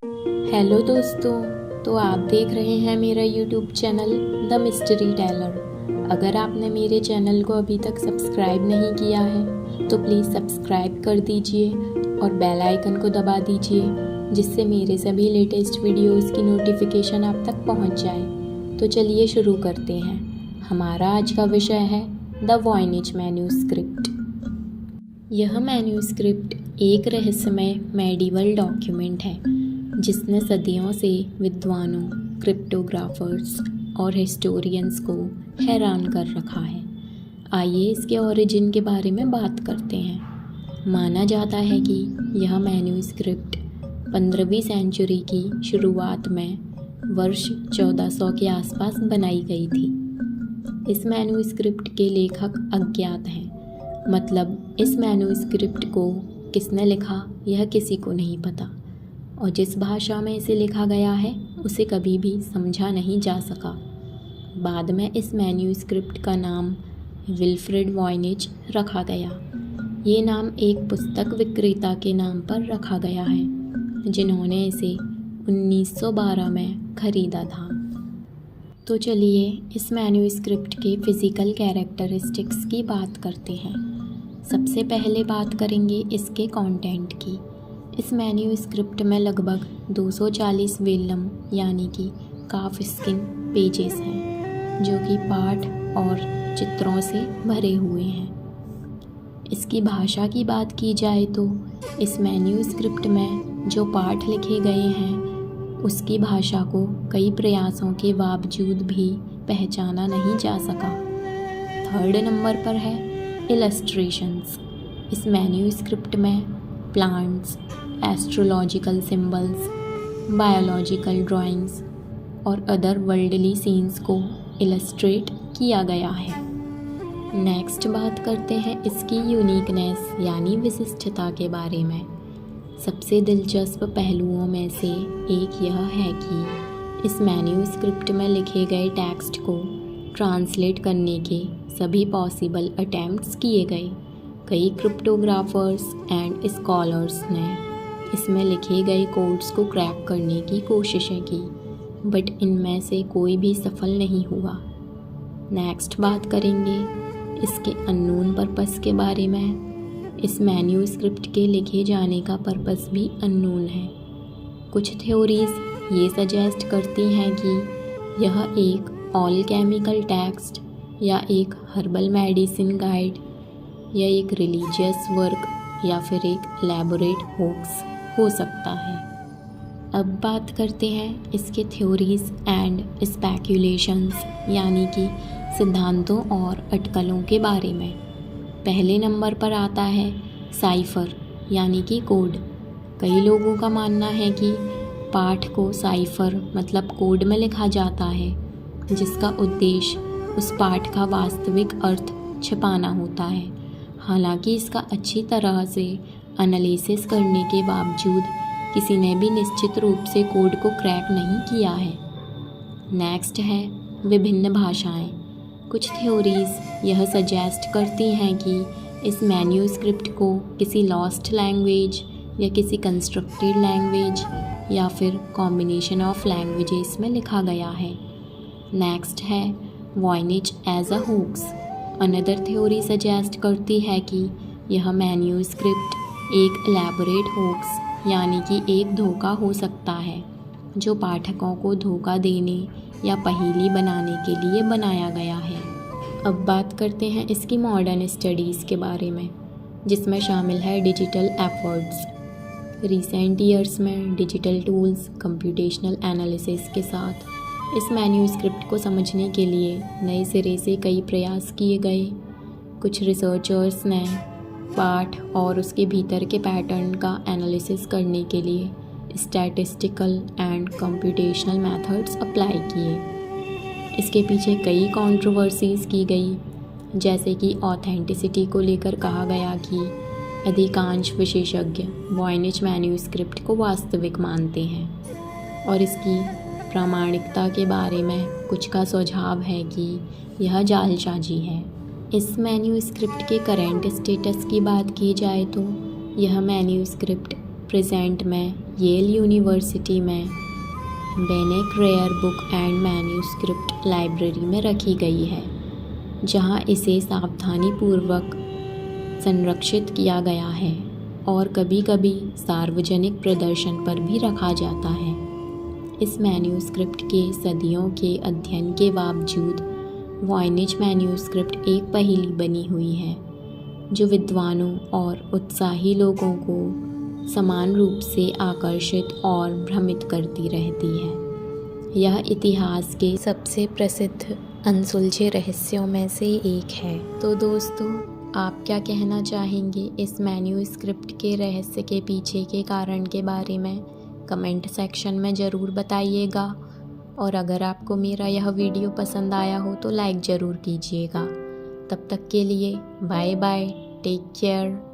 Hello दोस्तों, तो आप देख रहे हैं मेरा YouTube channel the mystery teller. अगर आपने मेरे चैनल को अभी तक सब्सक्राइब नहीं किया है तो प्लीज़ सब्सक्राइब कर दीजिए और बेल आइकन को दबा दीजिए, जिससे मेरे सभी लेटेस्ट वीडियोस की नोटिफिकेशन आप तक पहुंच जाए। तो चलिए शुरू करते हैं। हमारा आज का विषय है द वॉयनिच मैन्यूस्क्रिप्ट। यह मैन्यूस्क्रिप्ट एक रहस्यमय मेडिवल डॉक्यूमेंट है जिसने सदियों से विद्वानों, क्रिप्टोग्राफर्स और हिस्टोरियंस को हैरान कर रखा है। आइए इसके ओरिजिन के बारे में बात करते हैं। माना जाता है कि यह मैन्यूस्क्रिप्ट 15वीं सेंचुरी की शुरुआत में वर्ष 1400 के आसपास बनाई गई थी। इस मैन्यूस्क्रिप्ट के लेखक अज्ञात हैं, मतलब इस मैन्यूस्क्रिप्ट को किसने लिखा यह किसी को नहीं पता, और जिस भाषा में इसे लिखा गया है उसे कभी भी समझा नहीं जा सका। बाद में इस मैन्यूस्क्रिप्ट का नाम विल्फ्रेड वॉयनिच रखा गया। ये नाम एक पुस्तक विक्रेता के नाम पर रखा गया है जिन्होंने इसे 1912 में खरीदा था। तो चलिए इस मैन्यूस्क्रिप्ट के फिज़िकल कैरेक्टरिस्टिक्स की बात करते हैं। सबसे पहले बात करेंगे इसके कंटेंट की। इस मैन्यूस्क्रिप्ट में लगभग 240 वेलम यानी कि काफ स्किन पेजेस हैं, जो कि पाठ और चित्रों से भरे हुए हैं। इसकी भाषा की बात की जाए तो इस मैन्यूस्क्रिप्ट में जो पाठ लिखे गए हैं उसकी भाषा को कई प्रयासों के बावजूद भी पहचाना नहीं जा सका। थर्ड नंबर पर है इलस्ट्रेशंस। इस मैन्यूस्क्रिप्ट में plants, astrological symbols, biological drawings और अदर वर्ल्डली सीन्स को इलस्ट्रेट किया गया है। नेक्स्ट बात करते हैं इसकी यूनिकनेस यानी विशिष्टता के बारे में। सबसे दिलचस्प पहलुओं में से एक यह है कि इस मैन्यूस्क्रिप्ट में लिखे गए टेक्स्ट को ट्रांसलेट करने के सभी पॉसिबल अटेम्प्ट्स किए गए। कई क्रिप्टोग्राफर्स एंड स्कॉलर्स ने इसमें लिखे गए कोड्स को क्रैक करने की कोशिशें की, बट इनमें से कोई भी सफल नहीं हुआ। नेक्स्ट बात करेंगे इसके अननोन पर्पस के बारे में। इस मैन्यूस्क्रिप्ट के लिखे जाने का पर्पस भी अननोन है। कुछ थ्योरीज ये सजेस्ट करती हैं कि यह एक ऑल केमिकल टेक्स्ट या एक हर्बल मेडिसिन गाइड या एक रिलीजियस वर्क या फिर एक एलैबोरेट होक्स हो सकता है। अब बात करते हैं इसके थ्योरीज एंड स्पेक्यूलेशंस यानी कि सिद्धांतों और अटकलों के बारे में। पहले नंबर पर आता है साइफर यानी कि कोड। कई लोगों का मानना है कि पाठ को साइफर मतलब कोड में लिखा जाता है, जिसका उद्देश्य उस पाठ का वास्तविक अर्थ छिपाना होता है। हालांकि इसका अच्छी तरह से एनालिसिस करने के बावजूद किसी ने भी निश्चित रूप से कोड को क्रैक नहीं किया है। नेक्स्ट है विभिन्न भाषाएं। कुछ थ्योरीज यह सजेस्ट करती हैं कि इस मैन्यूस्क्रिप्ट को किसी लॉस्ट लैंग्वेज या किसी कंस्ट्रक्टेड लैंग्वेज या फिर कॉम्बिनेशन ऑफ लैंग्वेजेस में लिखा गया है। नेक्स्ट है Voynich as a hoax. Another theory suggest करती है कि यह मैन्यूस्क्रिप्ट एक एलैबोरेट होक्स यानी कि एक धोखा हो सकता है जो पाठकों को धोखा देने या पहेली बनाने के लिए बनाया गया है। अब बात करते हैं इसकी मॉडर्न स्टडीज़ के बारे में, जिसमें शामिल है डिजिटल एफर्ट्स। रिसेंट ईयर्स में डिजिटल टूल्स, कंप्यूटेशनल एनालिसिस के साथ इस मैन्यूस्क्रिप्ट को समझने के लिए नए सिरे से कई प्रयास किए गए। कुछ रिसर्चर्स ने पाठ और उसके भीतर के पैटर्न का एनालिसिस करने के लिए statistical and computational methods apply किए। इसके पीछे कई कंट्रोवर्सीज की गई, जैसे कि ऑथेंटिसिटी को लेकर कहा गया कि अधिकांश विशेषज्ञ वॉयनिच मैन्यूस्क्रिप्ट को वास्तविक मानते हैं, और इसकी प्रामाणिकता के बारे में कुछ का सुझाव है कि यह जालसाजी है। इस मैन्यूस्क्रिप्ट के करेंट स्टेटस की बात की जाए तो यह मैन्यूस्क्रिप्ट प्रेजेंट में येल यूनिवर्सिटी में Beinecke rare book and manuscript library में रखी गई है, जहां इसे सावधानीपूर्वक संरक्षित किया गया है और कभी कभी सार्वजनिक प्रदर्शन पर भी रखा जाता है। इस मैन्यूस्क्रिप्ट के सदियों के अध्ययन के बावजूद वॉयनिच मैन्यूस्क्रिप्ट एक पहेली बनी हुई है, जो विद्वानों और उत्साही लोगों को समान रूप से आकर्षित और भ्रमित करती रहती है। यह इतिहास के सबसे प्रसिद्ध अनसुलझे रहस्यों में से एक है। तो दोस्तों, आप क्या कहना चाहेंगे इस मैन्यूस्क्रिप्ट के रहस्य के पीछे के कारण के बारे में? कमेंट सेक्शन में ज़रूर बताइएगा। और अगर आपको मेरा यह वीडियो पसंद आया हो तो लाइक ज़रूर कीजिएगा। तब तक के लिए बाय बाय, टेक केयर।